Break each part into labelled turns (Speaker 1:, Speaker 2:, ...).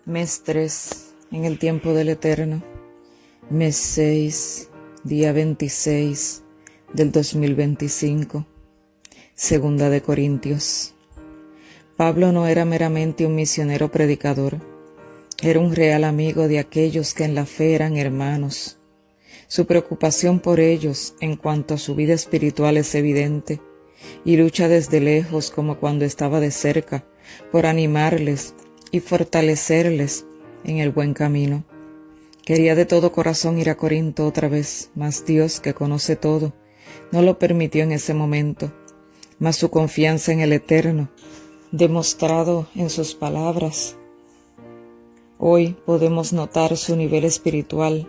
Speaker 1: Mes 3, en el tiempo del Eterno. Mes 6, día 26 del 2025. Segunda de Corintios. Pablo no era meramente un misionero predicador. Era un real amigo de aquellos que en la fe eran hermanos. Su preocupación por ellos en cuanto a su vida espiritual es evidente, y lucha desde lejos como cuando estaba de cerca, por animarles y fortalecerles en el buen camino. Quería de todo corazón ir a Corinto otra vez, mas Dios, que conoce todo, no lo permitió en ese momento. Mas su confianza en el Eterno, demostrado en sus palabras, hoy podemos notar su nivel espiritual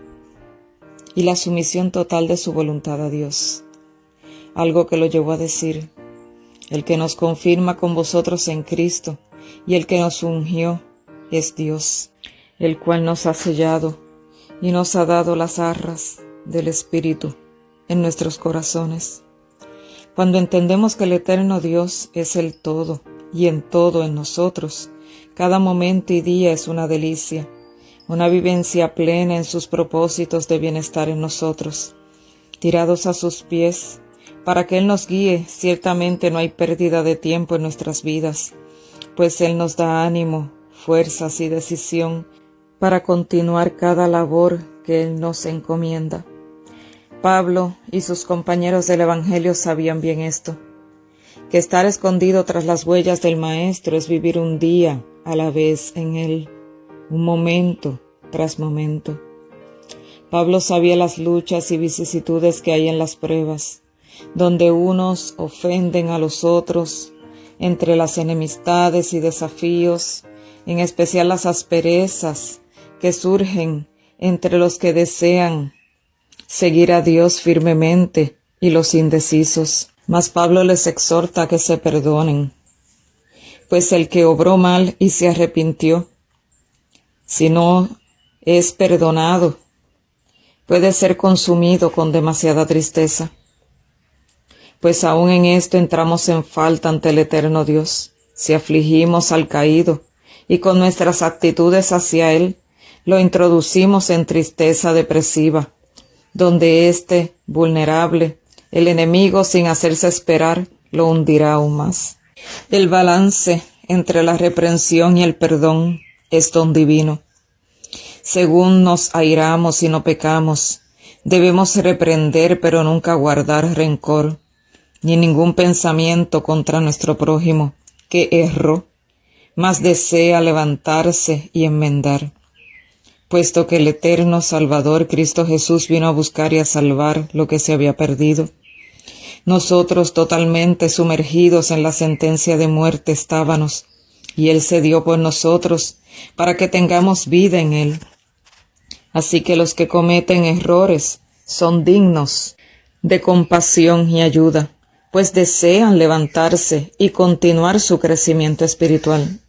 Speaker 1: y la sumisión total de su voluntad a Dios. Algo que lo llevó a decir: el que nos confirma con vosotros en Cristo y el que nos ungió es Dios, el cual nos ha sellado y nos ha dado las arras del Espíritu en nuestros corazones. Cuando entendemos que el eterno Dios es el todo y en todo en nosotros, cada momento y día es una delicia, una vivencia plena en sus propósitos de bienestar en nosotros. Tirados a sus pies, para que Él nos guíe, ciertamente no hay pérdida de tiempo en nuestras vidas, pues Él nos da ánimo, fuerzas y decisión para continuar cada labor que Él nos encomienda. Pablo y sus compañeros del Evangelio sabían bien esto, que estar escondido tras las huellas del Maestro es vivir un día a la vez en Él, un momento tras momento. Pablo sabía las luchas y vicisitudes que hay en las pruebas, donde unos ofenden a los otros, entre las enemistades y desafíos, en especial las asperezas que surgen entre los que desean seguir a Dios firmemente y los indecisos. Mas Pablo les exhorta a que se perdonen, pues el que obró mal y se arrepintió, si no es perdonado, puede ser consumido con demasiada tristeza. Pues aún en esto entramos en falta ante el eterno Dios, si afligimos al caído, y con nuestras actitudes hacia Él, lo introducimos en tristeza depresiva, donde vulnerable, el enemigo, sin hacerse esperar, lo hundirá aún más. El balance entre la reprensión y el perdón es don divino. Según nos airamos y no pecamos, debemos reprender pero nunca guardar rencor, ni ningún pensamiento contra nuestro prójimo que erró, mas desea levantarse y enmendar. Puesto que el eterno Salvador Cristo Jesús vino a buscar y a salvar lo que se había perdido, nosotros totalmente sumergidos en la sentencia de muerte estábamos, y Él se dio por nosotros para que tengamos vida en Él. Así que los que cometen errores son dignos de compasión y ayuda, pues desean levantarse y continuar su crecimiento espiritual.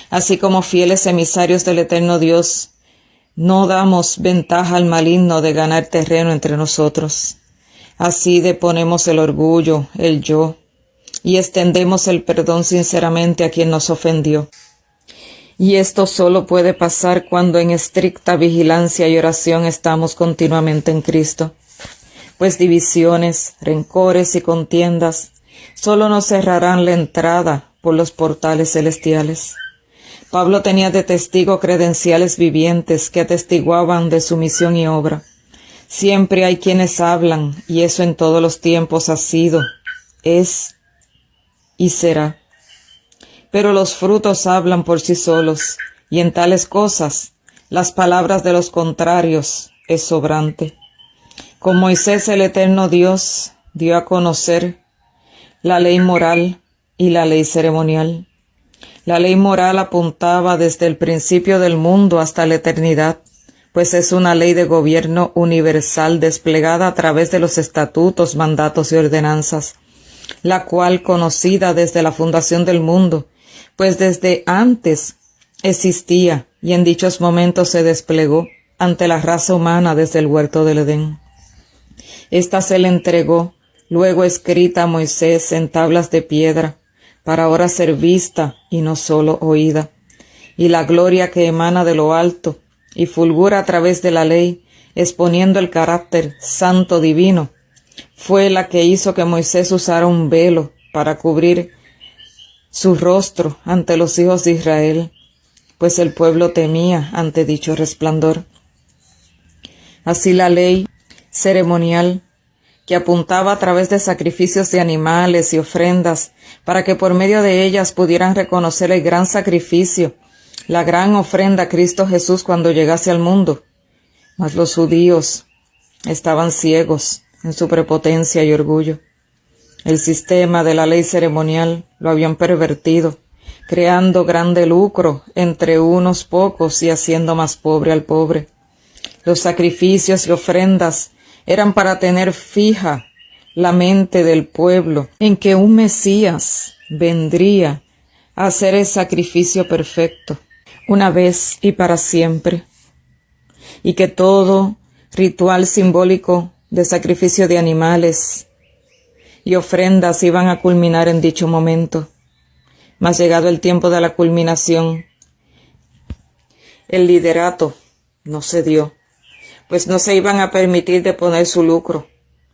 Speaker 1: Así como fieles emisarios del eterno Dios, no damos ventaja al maligno de ganar terreno entre nosotros. Así deponemos el orgullo, el yo, y extendemos el perdón sinceramente a quien nos ofendió. Y esto solo puede pasar cuando en estricta vigilancia y oración estamos continuamente en Cristo, pues divisiones, rencores y contiendas solo nos cerrarán la entrada por los portales celestiales. Pablo tenía de testigo credenciales vivientes que atestiguaban de su misión y obra. Siempre hay quienes hablan, y eso en todos los tiempos ha sido, es y será. Pero los frutos hablan por sí solos, y en tales cosas las palabras de los contrarios es sobrante. Con Moisés el eterno Dios dio a conocer la ley moral y la ley ceremonial. La ley moral apuntaba desde el principio del mundo hasta la eternidad, pues es una ley de gobierno universal desplegada a través de los estatutos, mandatos y ordenanzas, la cual, conocida desde la fundación del mundo, pues desde antes existía y en dichos momentos se desplegó ante la raza humana desde el huerto del Edén. Esta se le entregó, luego escrita a Moisés en tablas de piedra, para ahora ser vista y no solo oída. y la gloria que emana de lo alto y fulgura a través de la ley, exponiendo el carácter santo divino, fue la que hizo que Moisés usara un velo para cubrir su rostro ante los hijos de Israel, pues el pueblo temía ante dicho resplandor. Así la ley ceremonial, que apuntaba a través de sacrificios de animales y ofrendas, para que por medio de ellas pudieran reconocer el gran sacrificio, la gran ofrenda a Cristo Jesús cuando llegase al mundo. Mas los judíos estaban ciegos en su prepotencia y orgullo. El sistema de la ley ceremonial lo habían pervertido, creando grande lucro entre unos pocos y haciendo más pobre al pobre. Los sacrificios y ofrendas eran para tener fija la mente del pueblo en que un Mesías vendría a hacer el sacrificio perfecto, una vez y para siempre, y que todo ritual simbólico de sacrificio de animales y ofrendas iban a culminar en dicho momento. Mas llegado el tiempo de la culminación, el liderato no se dio, pues no se iban a permitir deponer su lucro,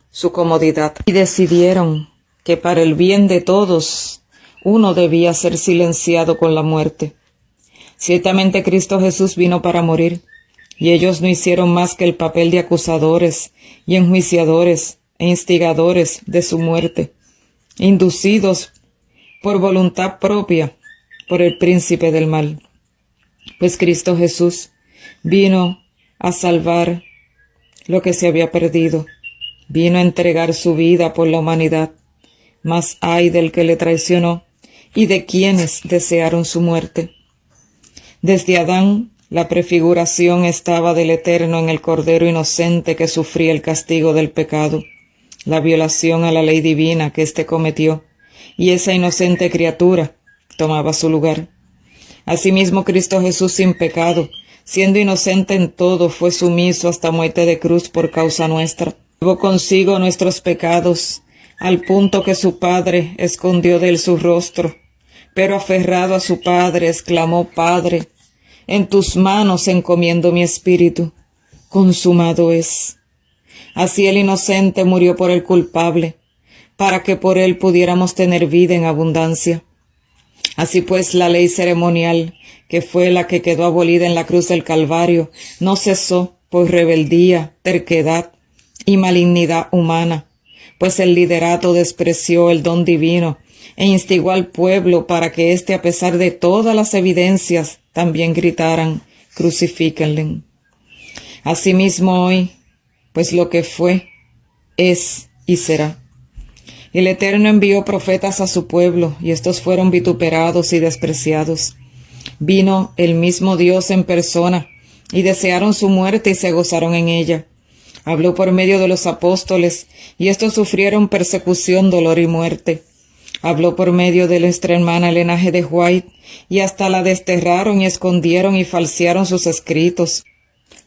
Speaker 1: su comodidad, y decidieron que para el bien de todos uno debía ser silenciado con la muerte. Ciertamente Cristo Jesús vino para morir, y ellos no hicieron más que el papel de acusadores y enjuiciadores e instigadores de su muerte, inducidos por voluntad propia por el príncipe del mal. Pues Cristo Jesús vino a salvar lo que se había perdido, vino a entregar su vida por la humanidad, mas ay del que le traicionó y de quienes desearon su muerte. Desde Adán, la prefiguración estaba del Eterno en el Cordero inocente que sufría el castigo del pecado, la violación a la ley divina que éste cometió, y esa inocente criatura tomaba su lugar. Asimismo, Cristo Jesús sin pecado, siendo inocente en todo, fue sumiso hasta muerte de cruz por causa nuestra. Llevó consigo nuestros pecados, al punto que su Padre escondió de él su rostro, pero aferrado a su Padre, exclamó: Padre, en tus manos encomiendo mi espíritu, consumado es. Así el inocente murió por el culpable, para que por él pudiéramos tener vida en abundancia. Así pues, la ley ceremonial, que fue la que quedó abolida en la cruz del Calvario, no cesó por rebeldía, terquedad y malignidad humana, pues el liderato despreció el don divino e instigó al pueblo para que éste, a pesar de todas las evidencias, también gritaran: crucifíquenle. Asimismo hoy, pues lo que fue, es y será. El Eterno envió profetas a su pueblo, y estos fueron vituperados y despreciados. Vino el mismo Dios en persona, y desearon su muerte y se gozaron en ella. Habló por medio de los apóstoles, y estos sufrieron persecución, dolor y muerte. Habló por medio de nuestra hermana Elena G. de White, y hasta la desterraron y escondieron y falsearon sus escritos.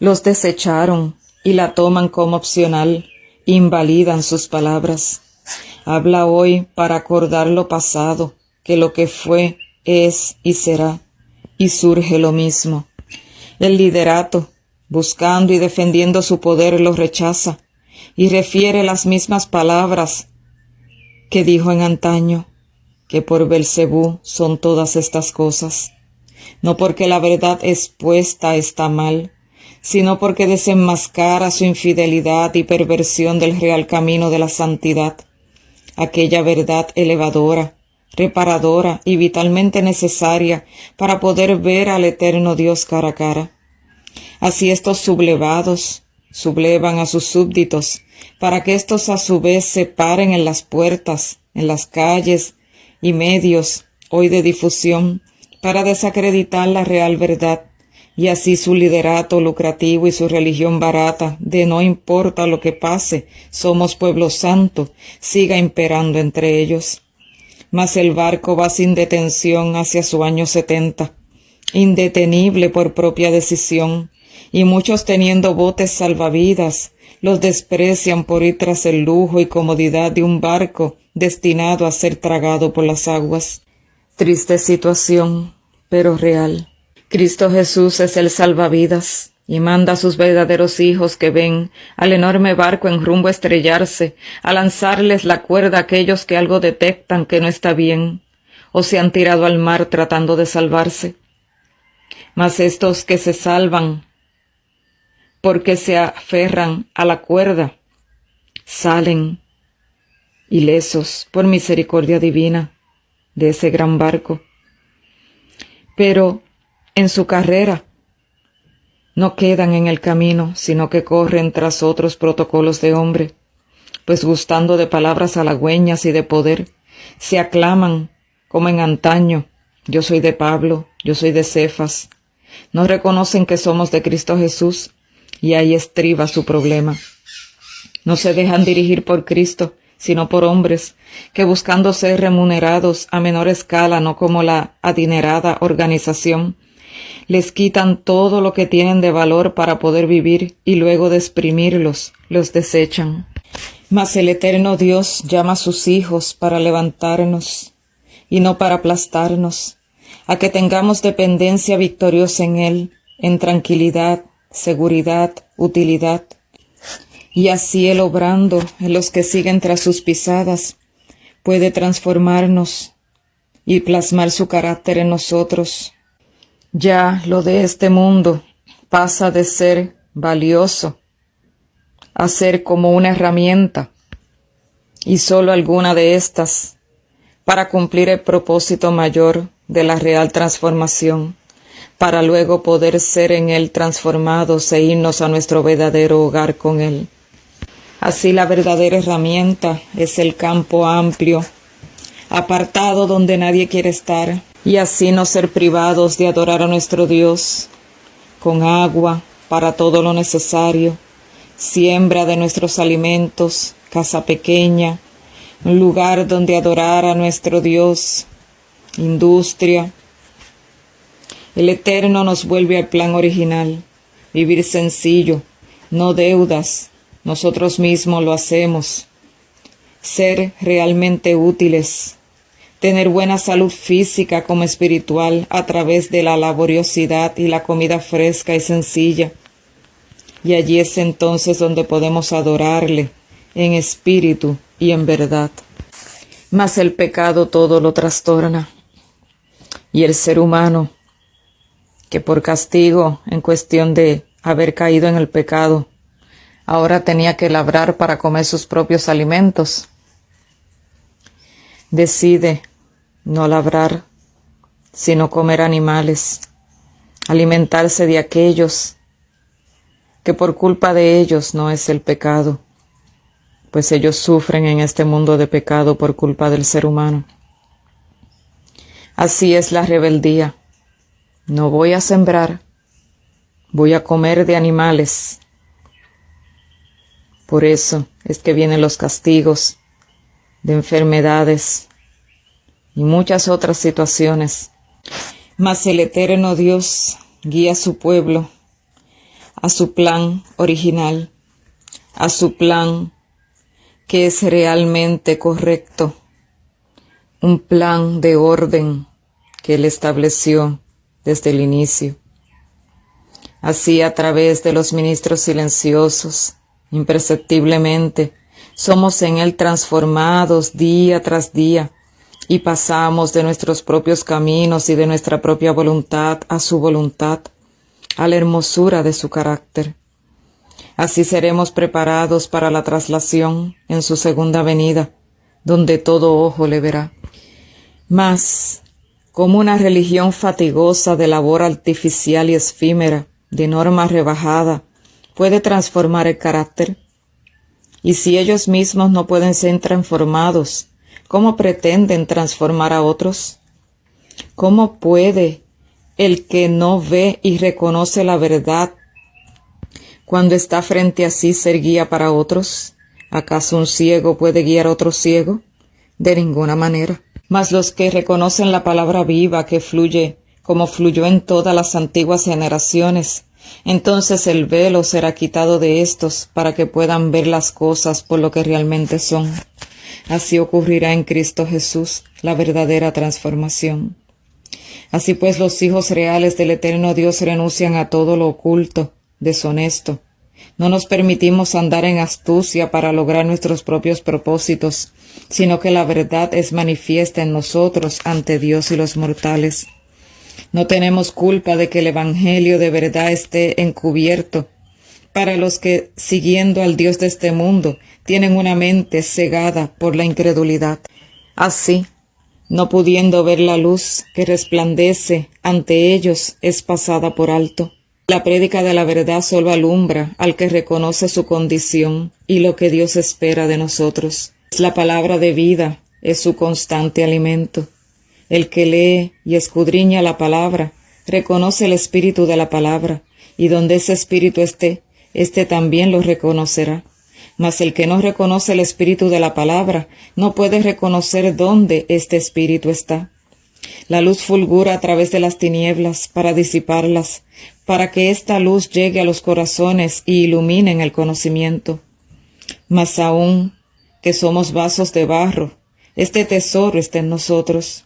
Speaker 1: Los desecharon y la toman como opcional, invalidan sus palabras. Habla hoy para acordar lo pasado, que lo que fue, es y será, y surge lo mismo. El liderato, buscando y defendiendo su poder, lo rechaza, y refiere las mismas palabras que dijo en antaño, que por Belcebú son todas estas cosas, no porque la verdad expuesta está mal, sino porque desenmascara su infidelidad y perversión del real camino de la santidad, aquella verdad elevadora, reparadora y vitalmente necesaria para poder ver al eterno Dios cara a cara. Así estos sublevados sublevan a sus súbditos, para que éstos a su vez se paren en las puertas, en las calles y medios hoy de difusión, para desacreditar la real verdad, y así su liderato lucrativo y su religión barata de no importa lo que pase, somos pueblo santo, siga imperando entre ellos. Mas el barco va sin detención hacia su año 70, indetenible por propia decisión, y muchos teniendo botes salvavidas, los desprecian por ir tras el lujo y comodidad de un barco destinado a ser tragado por las aguas. Triste situación, pero real. Cristo Jesús es el salvavidas y manda a sus verdaderos hijos que ven al enorme barco en rumbo a estrellarse, a lanzarles la cuerda a aquellos que algo detectan que no está bien o se han tirado al mar tratando de salvarse. Mas estos que se salvan porque se aferran a la cuerda, salen ilesos por misericordia divina de ese gran barco. Pero en su carrera no quedan en el camino, sino que corren tras otros protocolos de hombre, pues gustando de palabras halagüeñas y de poder, se aclaman como en antaño: yo soy de Pablo, yo soy de Cefas. No reconocen que somos de Cristo Jesús, y ahí estriba su problema. No se dejan dirigir por Cristo, sino por hombres, que buscando ser remunerados a menor escala, no como la adinerada organización, les quitan todo lo que tienen de valor para poder vivir y luego de exprimirlos, los desechan. Mas el eterno Dios llama a sus hijos para levantarnos y no para aplastarnos, a que tengamos dependencia victoriosa en Él, en tranquilidad, seguridad, utilidad. Y así Él, obrando en los que siguen tras sus pisadas, puede transformarnos y plasmar su carácter en nosotros. Ya lo de este mundo pasa de ser valioso a ser como una herramienta, y solo alguna de estas para cumplir el propósito mayor de la real transformación, para luego poder ser en Él transformados e irnos a nuestro verdadero hogar con Él. Así la verdadera herramienta es el campo amplio, apartado donde nadie quiere estar, y así no ser privados de adorar a nuestro Dios, con agua para todo lo necesario, siembra de nuestros alimentos, casa pequeña, un lugar donde adorar a nuestro Dios, industria. El Eterno nos vuelve al plan original, vivir sencillo, no deudas, nosotros mismos lo hacemos, ser realmente útiles, tener buena salud física como espiritual a través de la laboriosidad y la comida fresca y sencilla. Y allí es entonces donde podemos adorarle en espíritu y en verdad. Mas el pecado todo lo trastorna, y el ser humano, que por castigo en cuestión de haber caído en el pecado, ahora tenía que labrar para comer sus propios alimentos, decide no labrar, sino comer animales, alimentarse de aquellos que por culpa de ellos no es el pecado, pues ellos sufren en este mundo de pecado por culpa del ser humano. Así es la rebeldía. No voy a sembrar, voy a comer de animales. Por eso es que vienen los castigos de enfermedades y muchas otras situaciones. Mas el eterno Dios guía a su pueblo a su plan original, a su plan que es realmente correcto, un plan de orden que Él estableció desde el inicio. Así, a través de los ministros silenciosos, imperceptiblemente, somos en Él transformados día tras día y pasamos de nuestros propios caminos y de nuestra propia voluntad a su voluntad, a la hermosura de su carácter. Así seremos preparados para la traslación en su segunda venida, donde todo ojo le verá. Mas, como una religión fatigosa de labor artificial y efímera, de norma rebajada, puede transformar el carácter. Y si ellos mismos no pueden ser transformados, ¿cómo pretenden transformar a otros? ¿Cómo puede el que no ve y reconoce la verdad cuando está frente a sí ser guía para otros? ¿Acaso un ciego puede guiar a otro ciego? De ninguna manera. Mas los que reconocen la palabra viva que fluye como fluyó en todas las antiguas generaciones, entonces el velo será quitado de estos para que puedan ver las cosas por lo que realmente son. Así ocurrirá en Cristo Jesús la verdadera transformación. Así pues, los hijos reales del eterno Dios renuncian a todo lo oculto, deshonesto. No nos permitimos andar en astucia para lograr nuestros propios propósitos, sino que la verdad es manifiesta en nosotros ante Dios y los mortales. No tenemos culpa de que el Evangelio de verdad esté encubierto para los que, siguiendo al Dios de este mundo, tienen una mente cegada por la incredulidad. Así, no pudiendo ver la luz que resplandece ante ellos, es pasada por alto. La prédica de la verdad solo alumbra al que reconoce su condición y lo que Dios espera de nosotros. La palabra de vida es su constante alimento. El que lee y escudriña la palabra reconoce el espíritu de la palabra, y donde ese espíritu esté, éste también lo reconocerá. Mas el que no reconoce el espíritu de la palabra no puede reconocer dónde este espíritu está. La luz fulgura a través de las tinieblas para disiparlas, para que esta luz llegue a los corazones y ilumine el conocimiento. Mas aún que somos vasos de barro, este tesoro está en nosotros.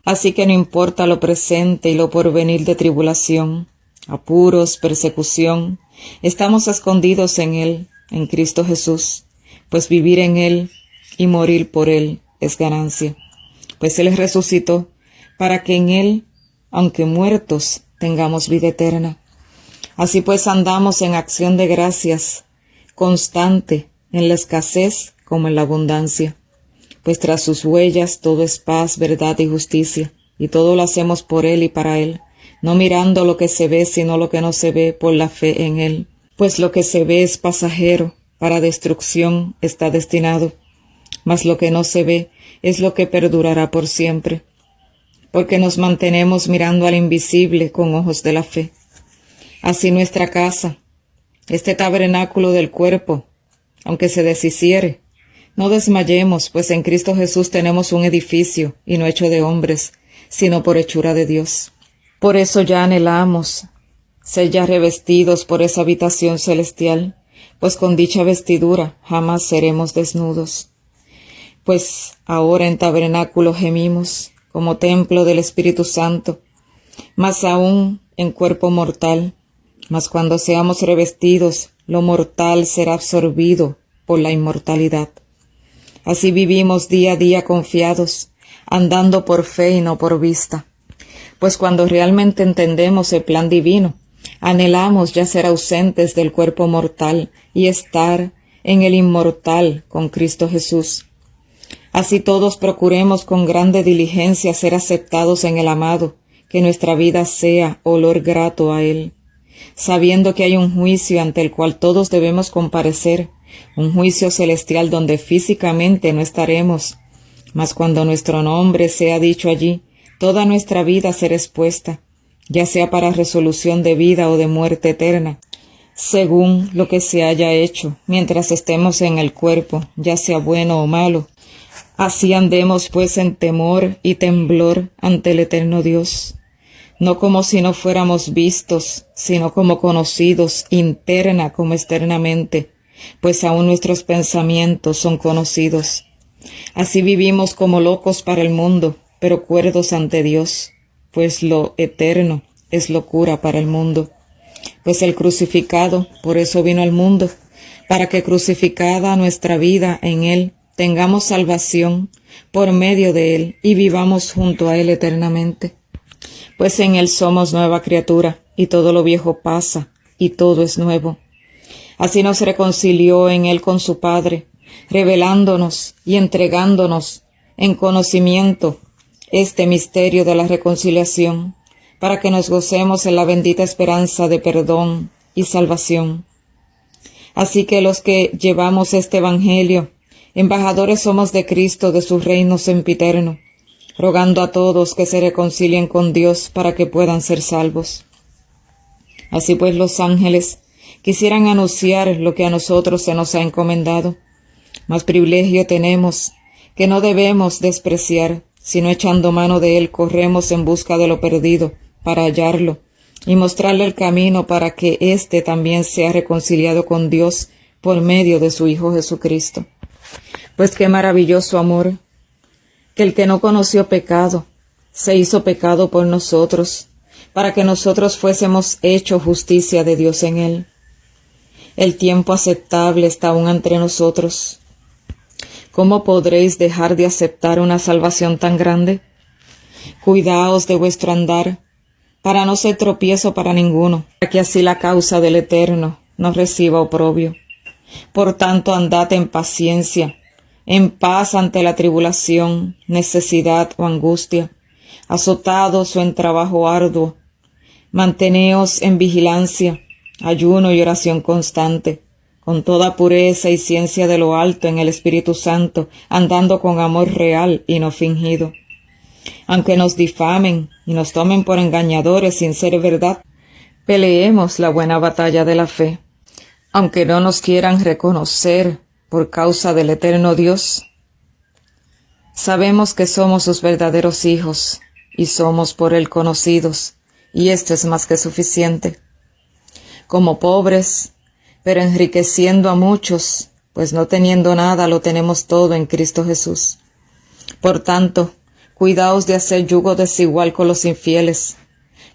Speaker 1: Así que no importa lo presente y lo porvenir de tribulación, apuros, persecución, estamos escondidos en Él, en Cristo Jesús, pues vivir en Él y morir por Él es ganancia. Pues Él resucitó para que en Él, aunque muertos, tengamos vida eterna. Así pues andamos en acción de gracias, constante, en la escasez como en la abundancia. Pues tras sus huellas todo es paz, verdad y justicia, y todo lo hacemos por Él y para Él, no mirando lo que se ve, sino lo que no se ve por la fe en Él. Pues lo que se ve es pasajero, para destrucción está destinado, mas lo que no se ve es lo que perdurará por siempre, porque nos mantenemos mirando al invisible con ojos de la fe. Así nuestra casa, este tabernáculo del cuerpo, aunque se deshiciere, no desmayemos, pues en Cristo Jesús tenemos un edificio, y no hecho de hombres, sino por hechura de Dios. Por eso ya anhelamos ser ya revestidos por esa habitación celestial, pues con dicha vestidura jamás seremos desnudos. Pues ahora en tabernáculo gemimos, como templo del Espíritu Santo, más aún en cuerpo mortal, mas cuando seamos revestidos, lo mortal será absorbido por la inmortalidad. Así vivimos día a día confiados, andando por fe y no por vista. Pues cuando realmente entendemos el plan divino, anhelamos ya ser ausentes del cuerpo mortal y estar en el inmortal con Cristo Jesús. Así todos procuremos con grande diligencia ser aceptados en el amado, que nuestra vida sea olor grato a Él, sabiendo que hay un juicio ante el cual todos debemos comparecer, un juicio celestial donde físicamente no estaremos, mas cuando nuestro nombre sea dicho allí, toda nuestra vida será expuesta, ya sea para resolución de vida o de muerte eterna, según lo que se haya hecho, mientras estemos en el cuerpo, ya sea bueno o malo. Así andemos pues en temor y temblor ante el eterno Dios, no como si no fuéramos vistos, sino como conocidos interna como externamente, pues aún nuestros pensamientos son conocidos. Así vivimos como locos para el mundo, pero cuerdos ante Dios, pues lo eterno es locura para el mundo. Pues el crucificado por eso vino al mundo, para que crucificada nuestra vida en Él, tengamos salvación por medio de Él y vivamos junto a Él eternamente. Pues en Él somos nueva criatura, y todo lo viejo pasa, y todo es nuevo. Así nos reconcilió en Él con su Padre, revelándonos y entregándonos en conocimiento este misterio de la reconciliación, para que nos gocemos en la bendita esperanza de perdón y salvación. Así que los que llevamos este Evangelio, embajadores somos de Cristo, de su reino sempiterno, rogando a todos que se reconcilien con Dios para que puedan ser salvos. Así pues los ángeles quisieran anunciar lo que a nosotros se nos ha encomendado. Más privilegio tenemos, que no debemos despreciar, sino echando mano de él corremos en busca de lo perdido, para hallarlo, y mostrarle el camino para que éste también sea reconciliado con Dios por medio de su Hijo Jesucristo. Pues qué maravilloso amor, que el que no conoció pecado se hizo pecado por nosotros, para que nosotros fuésemos hecho justicia de Dios en él. El tiempo aceptable está aún entre nosotros. ¿Cómo podréis dejar de aceptar una salvación tan grande? Cuidaos de vuestro andar, para no ser tropiezo para ninguno, para que así la causa del Eterno no reciba oprobio. Por tanto, andad en paciencia, en paz ante la tribulación, necesidad o angustia, azotados o en trabajo arduo. Manteneos en vigilancia, ayuno y oración constante, con toda pureza y ciencia de lo alto en el Espíritu Santo, andando con amor real y no fingido. Aunque nos difamen y nos tomen por engañadores sin ser verdad, peleemos la buena batalla de la fe. Aunque no nos quieran reconocer por causa del eterno Dios, sabemos que somos sus verdaderos hijos y somos por él conocidos, y esto es más que suficiente. Como pobres, pero enriqueciendo a muchos, pues no teniendo nada lo tenemos todo en Cristo Jesús. Por tanto, cuidaos de hacer yugo desigual con los infieles,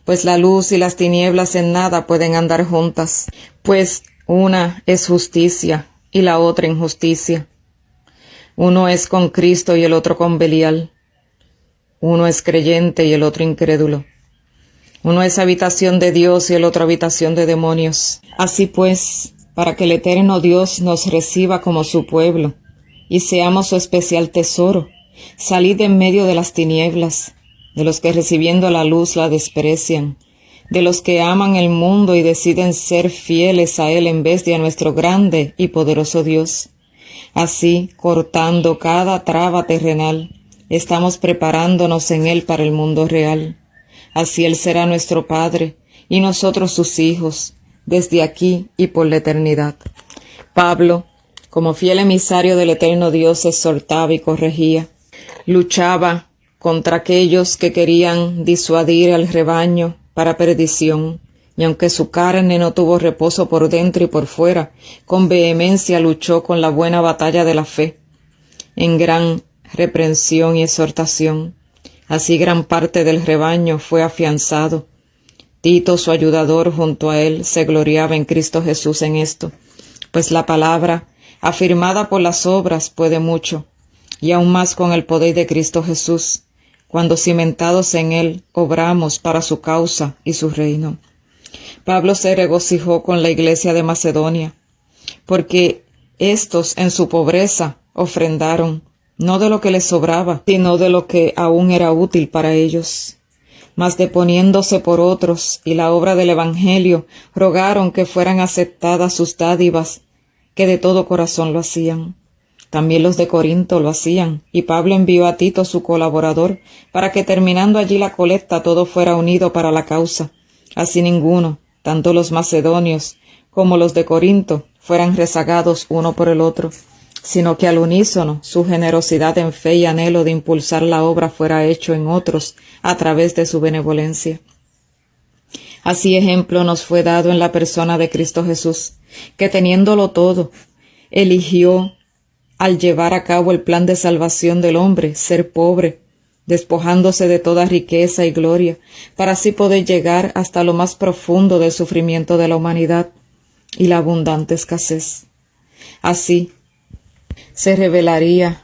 Speaker 1: pues la luz y las tinieblas en nada pueden andar juntas, pues una es justicia y la otra injusticia. Uno es con Cristo y el otro con Belial. Uno es creyente y el otro incrédulo. Uno es habitación de Dios y el otro habitación de demonios. Así pues, para que el eterno Dios nos reciba como su pueblo y seamos su especial tesoro, salid en medio de las tinieblas, de los que recibiendo la luz la desprecian, de los que aman el mundo y deciden ser fieles a él en vez de a nuestro grande y poderoso Dios. Así, cortando cada traba terrenal, estamos preparándonos en él para el mundo real. Así él será nuestro Padre y nosotros sus hijos, desde aquí y por la eternidad. Pablo, como fiel emisario del eterno Dios, exhortaba y corregía. Luchaba contra aquellos que querían disuadir al rebaño para perdición, y aunque su carne no tuvo reposo por dentro y por fuera, con vehemencia luchó con la buena batalla de la fe, en gran reprensión y exhortación. Así gran parte del rebaño fue afianzado. Tito, su ayudador, junto a él, se gloriaba en Cristo Jesús en esto, pues la palabra, afirmada por las obras, puede mucho, y aún más con el poder de Cristo Jesús, cuando cimentados en él, obramos para su causa y su reino. Pablo se regocijó con la iglesia de Macedonia, porque éstos en su pobreza ofrendaron, no de lo que les sobraba, sino de lo que aún era útil para ellos. Mas deponiéndose por otros y la obra del Evangelio, rogaron que fueran aceptadas sus dádivas, que de todo corazón lo hacían. También los de Corinto lo hacían, y Pablo envió a Tito su colaborador, para que terminando allí la colecta todo fuera unido para la causa. Así ninguno, tanto los macedonios como los de Corinto, fueran rezagados uno por el otro, sino que al unísono su generosidad en fe y anhelo de impulsar la obra fuera hecho en otros a través de su benevolencia. Así ejemplo nos fue dado en la persona de Cristo Jesús, que teniéndolo todo, eligió, al llevar a cabo el plan de salvación del hombre, ser pobre, despojándose de toda riqueza y gloria, para así poder llegar hasta lo más profundo del sufrimiento de la humanidad y la abundante escasez. Así, se revelaría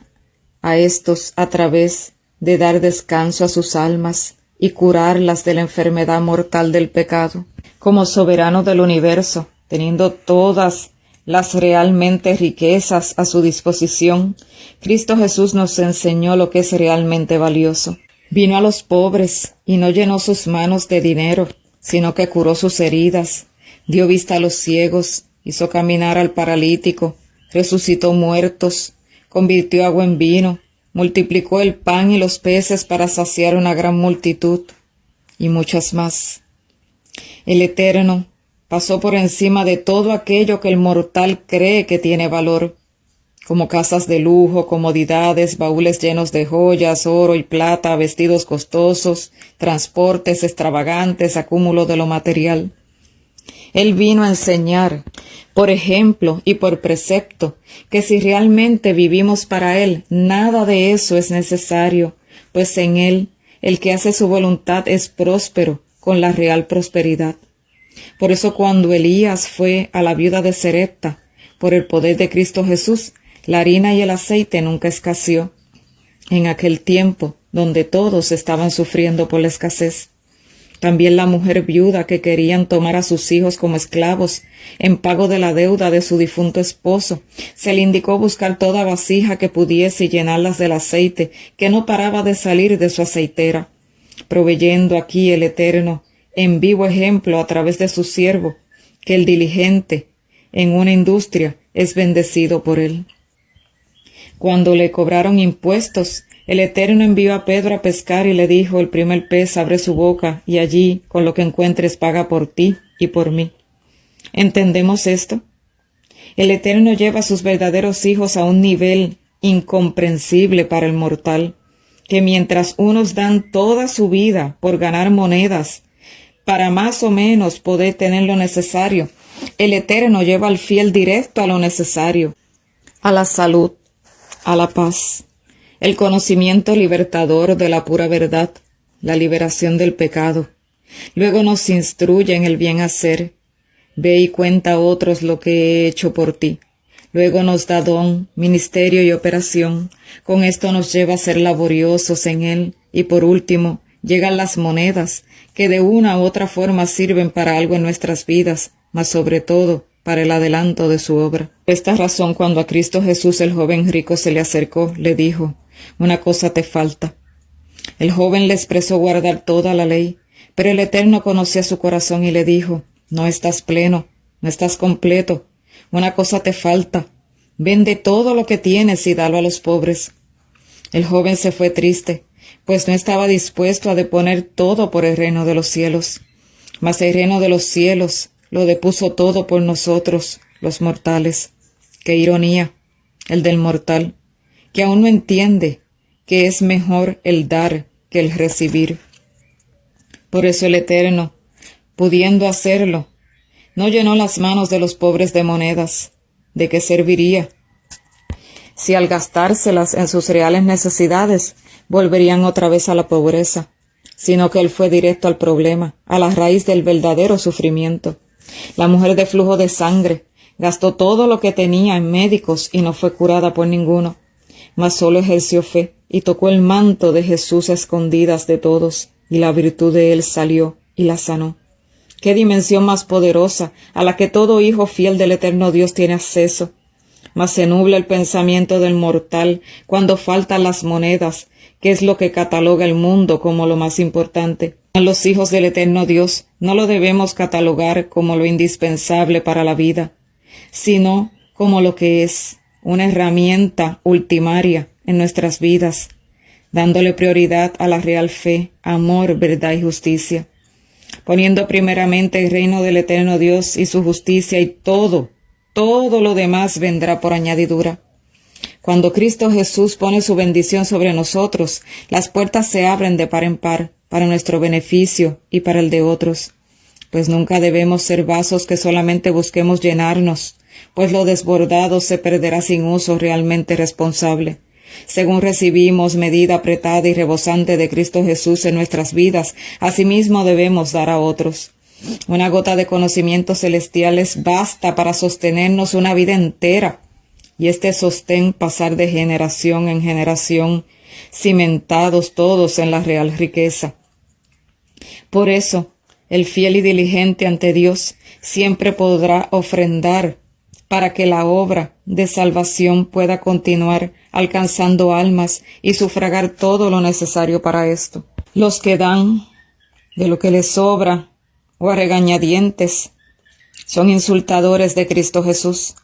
Speaker 1: a estos a través de dar descanso a sus almas y curarlas de la enfermedad mortal del pecado. Como soberano del universo, teniendo todas las realmente riquezas a su disposición, Cristo Jesús nos enseñó lo que es realmente valioso. Vino a los pobres y no llenó sus manos de dinero, sino que curó sus heridas, dio vista a los ciegos, hizo caminar al paralítico, resucitó muertos, convirtió agua en vino, multiplicó el pan y los peces para saciar una gran multitud, y muchas más. El Eterno pasó por encima de todo aquello que el mortal cree que tiene valor, como casas de lujo, comodidades, baúles llenos de joyas, oro y plata, vestidos costosos, transportes extravagantes, acúmulo de lo material. Él vino a enseñar, por ejemplo y por precepto, que si realmente vivimos para Él, nada de eso es necesario, pues en Él El que hace su voluntad es próspero con la real prosperidad. Por eso cuando Elías fue a la viuda de Sarepta, por el poder de Cristo Jesús, la harina y el aceite nunca escaseó. En aquel tiempo, donde todos estaban sufriendo por la escasez. También la mujer viuda que querían tomar a sus hijos como esclavos en pago de la deuda de su difunto esposo, se le indicó buscar toda vasija que pudiese y llenarlas del aceite que no paraba de salir de su aceitera, proveyendo aquí el Eterno en vivo ejemplo a través de su siervo, que el diligente en una industria es bendecido por él. Cuando le cobraron impuestos, el Eterno envió a Pedro a pescar y le dijo: el primer pez abre su boca y allí, con lo que encuentres, paga por ti y por mí. ¿Entendemos esto? El Eterno lleva a sus verdaderos hijos a un nivel incomprensible para el mortal, que mientras unos dan toda su vida por ganar monedas, para más o menos poder tener lo necesario, el Eterno lleva al fiel directo a lo necesario, a la salud, a la paz, el conocimiento libertador de la pura verdad, la liberación del pecado. Luego nos instruye en el bien hacer. Ve y cuenta a otros lo que he hecho por ti. Luego nos da don, ministerio y operación. Con esto nos lleva a ser laboriosos en él. Y por último, llegan las monedas, que de una u otra forma sirven para algo en nuestras vidas, mas sobre todo para el adelanto de su obra. Por esta razón, cuando a Cristo Jesús el joven rico se le acercó, le dijo: una cosa te falta. El joven le expresó guardar toda la ley, pero el Eterno conocía su corazón y le dijo: no estás pleno, no estás completo, una cosa te falta. Vende todo lo que tienes y dalo a los pobres. El joven se fue triste, pues no estaba dispuesto a deponer todo por el reino de los cielos. Mas el reino de los cielos lo depuso todo por nosotros, los mortales. ¡Qué ironía! El del mortal, que aún no entiende que es mejor el dar que el recibir. Por eso el Eterno, pudiendo hacerlo, no llenó las manos de los pobres de monedas. ¿De qué serviría? Si al gastárselas en sus reales necesidades, volverían otra vez a la pobreza, sino que él fue directo al problema, a la raíz del verdadero sufrimiento. La mujer de flujo de sangre gastó todo lo que tenía en médicos y no fue curada por ninguno, mas solo ejerció fe y tocó el manto de Jesús a escondidas de todos, y la virtud de él salió y la sanó. ¡Qué dimensión más poderosa a la que todo hijo fiel del eterno Dios tiene acceso! Mas se nubla el pensamiento del mortal cuando faltan las monedas, que es lo que cataloga el mundo como lo más importante. A los hijos del eterno Dios no lo debemos catalogar como lo indispensable para la vida, sino como lo que es una herramienta ultimaria en nuestras vidas, dándole prioridad a la real fe, amor, verdad y justicia, poniendo primeramente el reino del eterno Dios y su justicia, y todo lo demás vendrá por añadidura. Cuando Cristo Jesús pone su bendición sobre nosotros, las puertas se abren de par en par, para nuestro beneficio y para el de otros, pues nunca debemos ser vasos que solamente busquemos llenarnos, pues lo desbordado se perderá sin uso realmente responsable. Según recibimos medida apretada y rebosante de Cristo Jesús en nuestras vidas, asimismo debemos dar a otros. Una gota de conocimientos celestiales basta para sostenernos una vida entera, y este sostén pasar de generación en generación, cimentados todos en la real riqueza. Por eso, el fiel y diligente ante Dios siempre podrá ofrendar para que la obra de salvación pueda continuar alcanzando almas y sufragar todo lo necesario para esto. Los que dan de lo que les sobra o a regañadientes son insultadores de Cristo Jesús.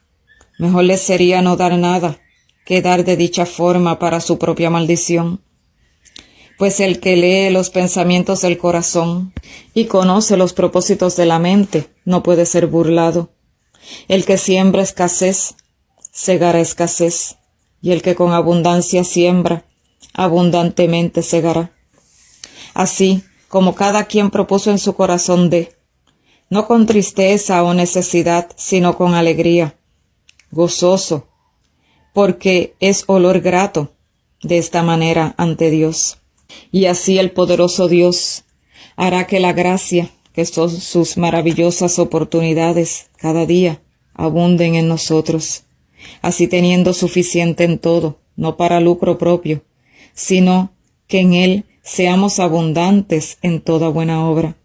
Speaker 1: Mejor les sería no dar nada que dar de dicha forma para su propia maldición. Pues el que lee los pensamientos del corazón y conoce los propósitos de la mente no puede ser burlado. El que siembra escasez, segará escasez, y el que con abundancia siembra, abundantemente segará. Así como cada quien propuso en su corazón no con tristeza o necesidad, sino con alegría, gozoso, porque es olor grato de esta manera ante Dios. Y así el poderoso Dios hará que la gracia, que son sus maravillosas oportunidades cada día, abunden en nosotros, así teniendo suficiente en todo, no para lucro propio, sino que en Él seamos abundantes en toda buena obra.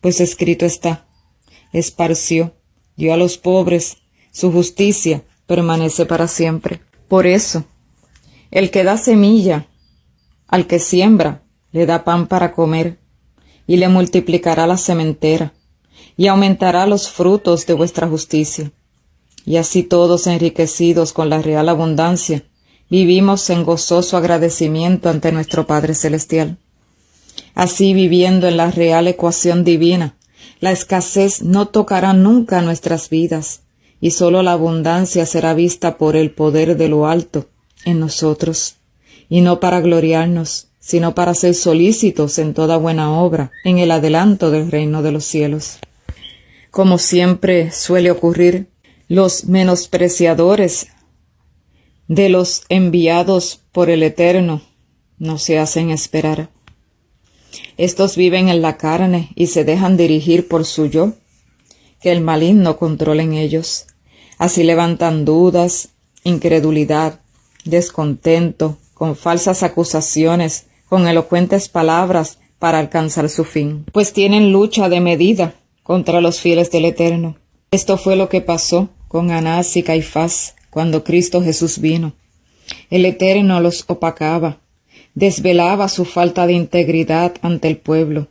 Speaker 1: Pues escrito está, esparció, dio a los pobres, su justicia permanece para siempre. Por eso, el que da semilla al que siembra, le da pan para comer, y le multiplicará la sementera, y aumentará los frutos de vuestra justicia. Y así todos enriquecidos con la real abundancia, vivimos en gozoso agradecimiento ante nuestro Padre Celestial. Así, viviendo en la real ecuación divina, la escasez no tocará nunca nuestras vidas, y sólo la abundancia será vista por el poder de lo alto en nosotros, y no para gloriarnos, sino para ser solícitos en toda buena obra, en el adelanto del reino de los cielos. Como siempre suele ocurrir, los menospreciadores de los enviados por el Eterno no se hacen esperar. Estos viven en la carne y se dejan dirigir por su yo, que el maligno controla en ellos. Así levantan dudas, incredulidad, descontento, con falsas acusaciones, con elocuentes palabras para alcanzar su fin. Pues tienen lucha de medida contra los fieles del Eterno. Esto fue lo que pasó con Anás y Caifás cuando Cristo Jesús vino. El Eterno los opacaba, desvelaba su falta de integridad ante el pueblo.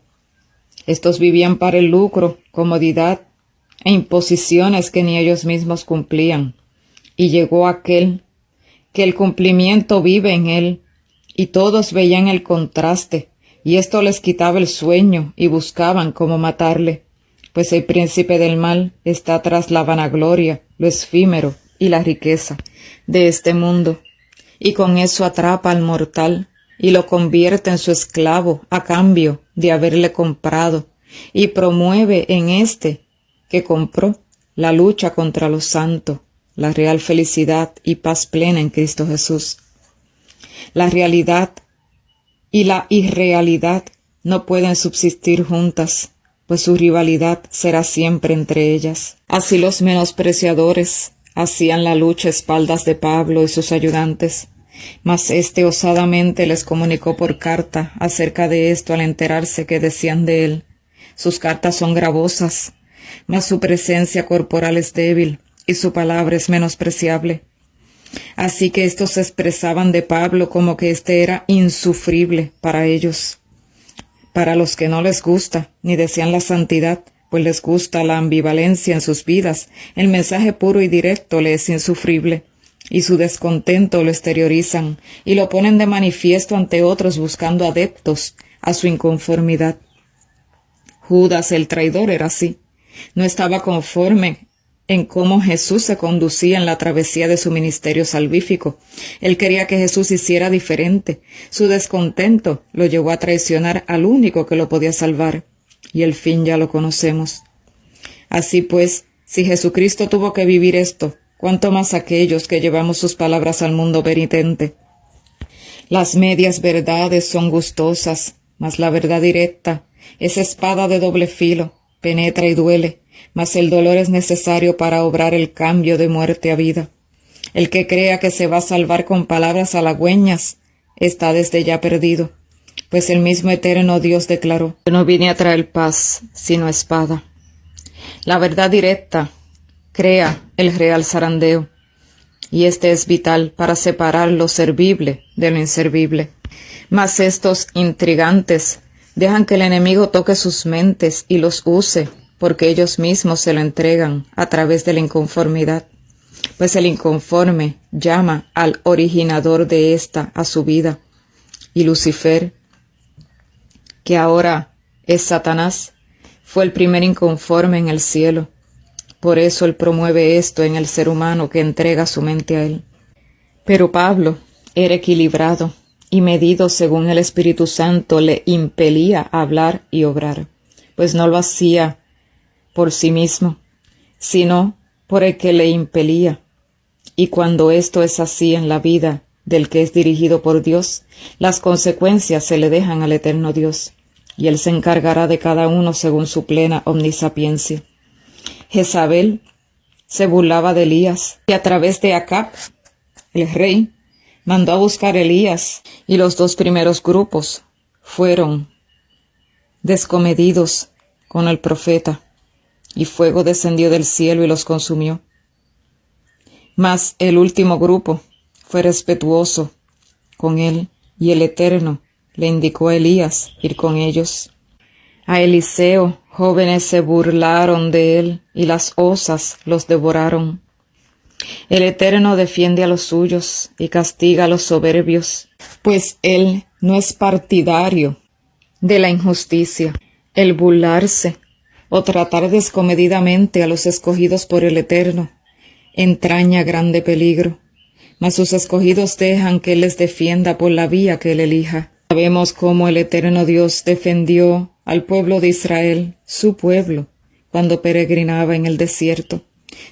Speaker 1: Estos vivían para el lucro, comodidad e imposiciones que ni ellos mismos cumplían. Y llegó aquel que el cumplimiento vive en él, y todos veían el contraste, y esto les quitaba el sueño y buscaban cómo matarle, pues el príncipe del mal está tras la vanagloria, lo efímero y la riqueza de este mundo, y con eso atrapa al mortal y lo convierte en su esclavo a cambio de haberle comprado, y promueve en este que compró la lucha contra los santos, la real felicidad y paz plena en Cristo Jesús. La realidad y la irrealidad no pueden subsistir juntas, pues su rivalidad será siempre entre ellas. Así los menospreciadores hacían la lucha a espaldas de Pablo y sus ayudantes, mas éste osadamente les comunicó por carta acerca de esto al enterarse que decían de él: sus cartas son gravosas, mas su presencia corporal es débil y su palabra es menospreciable. Así que estos se expresaban de Pablo como que éste era insufrible para ellos. Para los que no les gusta ni desean la santidad, pues les gusta la ambivalencia en sus vidas, el mensaje puro y directo le es insufrible, y su descontento lo exteriorizan y lo ponen de manifiesto ante otros buscando adeptos a su inconformidad. Judas el traidor era así. No estaba conforme en cómo Jesús se conducía en la travesía de su ministerio salvífico. Él quería que Jesús hiciera diferente. Su descontento lo llevó a traicionar al único que lo podía salvar, y el fin ya lo conocemos. Así pues, si Jesucristo tuvo que vivir esto, ¿cuánto más aquellos que llevamos sus palabras al mundo penitente? Las medias verdades son gustosas, mas la verdad directa es espada de doble filo, penetra y duele, mas el dolor es necesario para obrar el cambio de muerte a vida. El que crea que se va a salvar con palabras halagüeñas está desde ya perdido, pues el mismo eterno Dios declaró: yo no vine a traer paz, sino espada. La verdad directa crea el real zarandeo, y este es vital para separar lo servible de lo inservible. Mas estos intrigantes dejan que el enemigo toque sus mentes y los use, porque ellos mismos se lo entregan a través de la inconformidad, pues el inconforme llama al originador de ésta a su vida, y Lucifer, que ahora es Satanás, fue el primer inconforme en el cielo. Por eso él promueve esto en el ser humano que entrega su mente a él. Pero Pablo era equilibrado y medido según el Espíritu Santo le impelía a hablar y obrar, pues no lo hacía por sí mismo, sino por el que le impelía. Y cuando esto es así en la vida del que es dirigido por Dios, las consecuencias se le dejan al eterno Dios, y él se encargará de cada uno según su plena omnisapiencia. Jezabel se burlaba de Elías, y a través de Acab, el rey, mandó a buscar a Elías, y los dos primeros grupos fueron descomedidos con el profeta, y fuego descendió del cielo y los consumió. Mas el último grupo fue respetuoso con él, y el Eterno le indicó a Elías ir con ellos. A Eliseo jóvenes se burlaron de él, y las osas los devoraron. El Eterno defiende a los suyos y castiga a los soberbios, pues él no es partidario de la injusticia. El burlarse o tratar descomedidamente a los escogidos por el Eterno entraña grande peligro, mas sus escogidos dejan que él les defienda por la vía que él elija. Sabemos cómo el Eterno Dios defendió al pueblo de Israel, su pueblo, cuando peregrinaba en el desierto.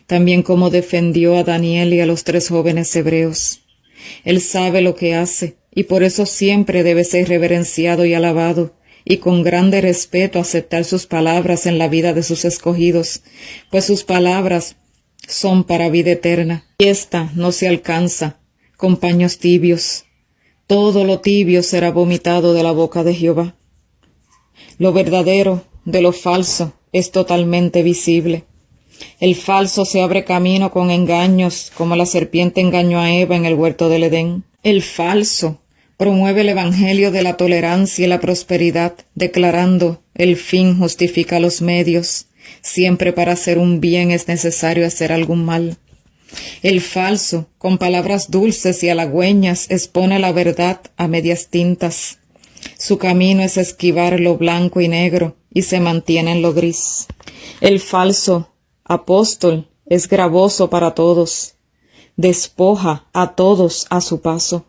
Speaker 1: También cómo defendió a Daniel y a los 3 jóvenes hebreos. Él sabe lo que hace, y por eso siempre debe ser reverenciado y alabado, y con grande respeto aceptar sus palabras en la vida de sus escogidos, pues sus palabras son para vida eterna, y ésta no se alcanza con paños tibios. Todo lo tibio será vomitado de la boca de Jehová. Lo verdadero de lo falso es totalmente visible. El falso se abre camino con engaños, como la serpiente engañó a Eva en el huerto del Edén. El falso promueve el evangelio de la tolerancia y la prosperidad, declarando: el fin justifica los medios. Siempre para hacer un bien es necesario hacer algún mal. El falso, con palabras dulces y halagüeñas, expone la verdad a medias tintas. Su camino es esquivar lo blanco y negro, y se mantiene en lo gris. El falso apóstol es gravoso para todos, despoja a todos a su paso.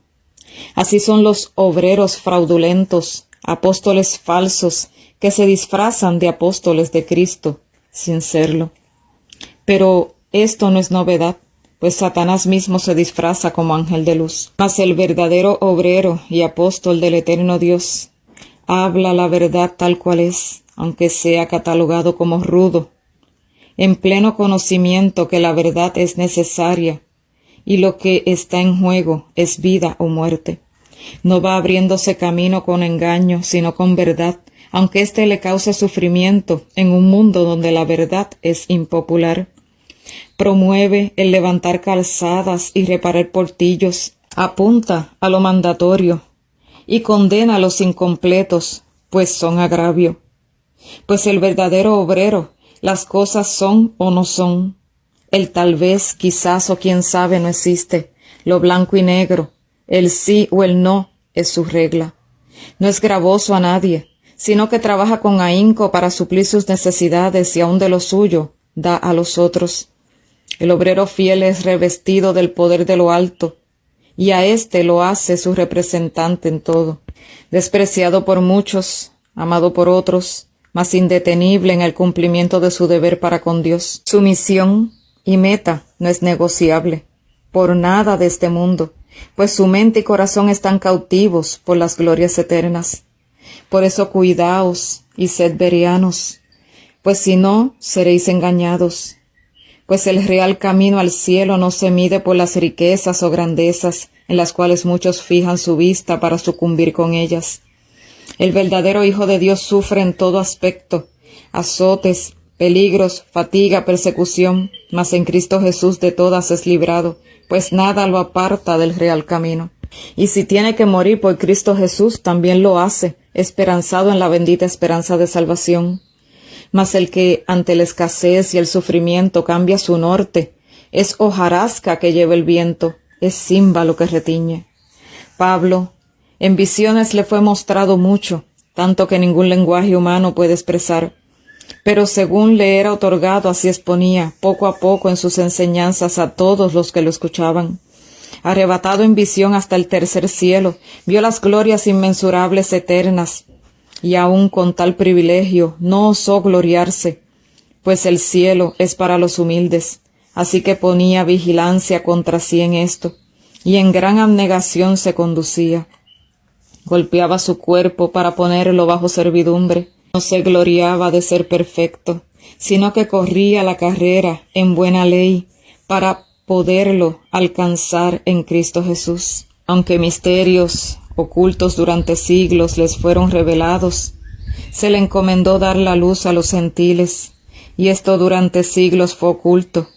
Speaker 1: Así son los obreros fraudulentos, apóstoles falsos, que se disfrazan de apóstoles de Cristo, sin serlo. Pero esto no es novedad, pues Satanás mismo se disfraza como ángel de luz. Mas el verdadero obrero y apóstol del eterno Dios habla la verdad tal cual es, aunque sea catalogado como rudo, en pleno conocimiento que la verdad es necesaria y lo que está en juego es vida o muerte. No va abriéndose camino con engaño, sino con verdad, aunque éste le cause sufrimiento en un mundo donde la verdad es impopular. Promueve el levantar calzadas y reparar portillos, apunta a lo mandatorio y condena a los incompletos, pues son agravio. Pues el verdadero obrero, las cosas son o no son. El tal vez, quizás o quién sabe no existe. Lo blanco y negro, el sí o el no es su regla. No es gravoso a nadie, sino que trabaja con ahínco para suplir sus necesidades y aun de lo suyo da a los otros. El obrero fiel es revestido del poder de lo alto, y a éste lo hace su representante en todo. Despreciado por muchos, amado por otros, mas indetenible en el cumplimiento de su deber para con Dios. Su misión y meta no es negociable por nada de este mundo, pues su mente y corazón están cautivos por las glorias eternas. Por eso cuidaos y sed verianos, pues si no, seréis engañados. Pues el real camino al cielo no se mide por las riquezas o grandezas en las cuales muchos fijan su vista para sucumbir con ellas. El verdadero Hijo de Dios sufre en todo aspecto, azotes, peligros, fatiga, persecución, mas en Cristo Jesús de todas es librado, pues nada lo aparta del real camino. Y si tiene que morir por Cristo Jesús, también lo hace, esperanzado en la bendita esperanza de salvación. Mas el que ante la escasez y el sufrimiento cambia su norte, es hojarasca que lleva el viento, es címbalo que retiñe. Pablo, en visiones le fue mostrado mucho, tanto que ningún lenguaje humano puede expresar, pero según le era otorgado así exponía, poco a poco en sus enseñanzas a todos los que lo escuchaban. Arrebatado en visión hasta el tercer cielo, vio las glorias inmensurables eternas, y aun con tal privilegio no osó gloriarse, pues el cielo es para los humildes, así que ponía vigilancia contra sí en esto, y en gran abnegación se conducía. Golpeaba su cuerpo para ponerlo bajo servidumbre. No se gloriaba de ser perfecto, sino que corría la carrera en buena ley para poderlo alcanzar en Cristo Jesús. Aunque misterios ocultos durante siglos les fueron revelados, se le encomendó dar la luz a los gentiles, y esto durante siglos fue oculto,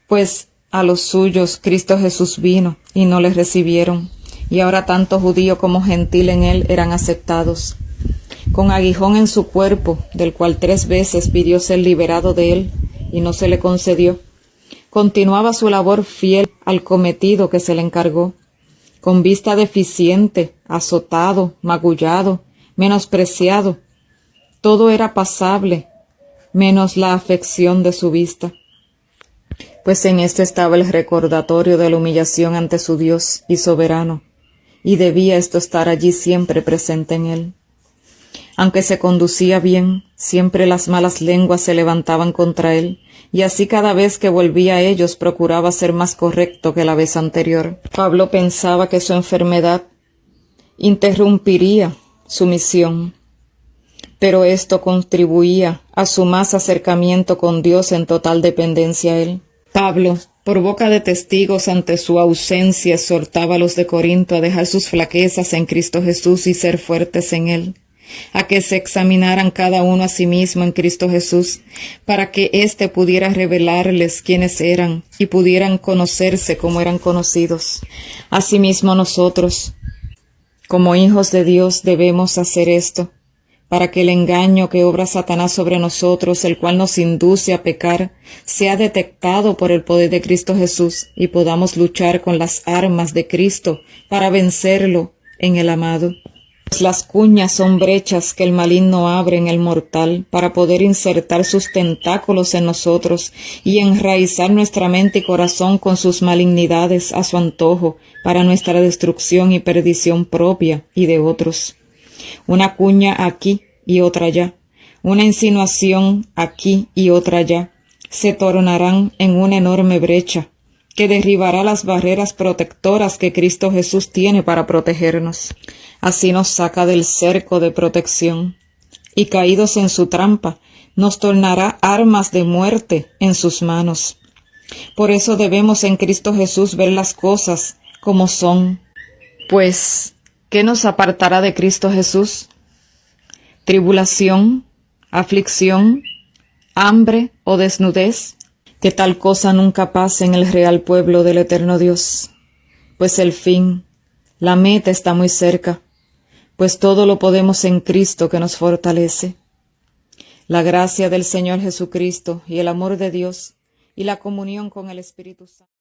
Speaker 1: pues a los suyos Cristo Jesús vino y no les recibieron, y ahora tanto judío como gentil en él eran aceptados. Con aguijón en su cuerpo, del cual 3 veces pidió ser liberado de él, y no se le concedió, continuaba su labor fiel al cometido que se le encargó. Con vista deficiente, azotado, magullado, menospreciado, todo era pasable, menos la afección de su vista, pues en esto estaba el recordatorio de la humillación ante su Dios y soberano, y debía esto estar allí siempre presente en él. Aunque se conducía bien, siempre las malas lenguas se levantaban contra él, y así cada vez que volvía a ellos procuraba ser más correcto que la vez anterior. Pablo pensaba que su enfermedad interrumpiría su misión, pero esto contribuía a su más acercamiento con Dios en total dependencia a él. Pablo, por boca de testigos ante su ausencia, exhortaba a los de Corinto a dejar sus flaquezas en Cristo Jesús y ser fuertes en él, a que se examinaran cada uno a sí mismo en Cristo Jesús, para que éste pudiera revelarles quiénes eran y pudieran conocerse como eran conocidos. Asimismo nosotros, como hijos de Dios, debemos hacer esto, para que el engaño que obra Satanás sobre nosotros, el cual nos induce a pecar, sea detectado por el poder de Cristo Jesús y podamos luchar con las armas de Cristo para vencerlo en el amado. Las cuñas son brechas que el maligno abre en el mortal para poder insertar sus tentáculos en nosotros y enraizar nuestra mente y corazón con sus malignidades a su antojo para nuestra destrucción y perdición propia y de otros. Una cuña aquí y otra allá, una insinuación aquí y otra allá, se tornarán en una enorme brecha que derribará las barreras protectoras que Cristo Jesús tiene para protegernos. Así nos saca del cerco de protección y, caídos en su trampa, nos tornará armas de muerte en sus manos. Por eso debemos en Cristo Jesús ver las cosas como son. Pues, ¿qué nos apartará de Cristo Jesús? ¿Tribulación, aflicción, hambre o desnudez? Que tal cosa nunca pase en el real pueblo del eterno Dios, pues el fin, la meta está muy cerca, pues todo lo podemos en Cristo que nos fortalece. La gracia del Señor Jesucristo y el amor de Dios y la comunión con el Espíritu Santo.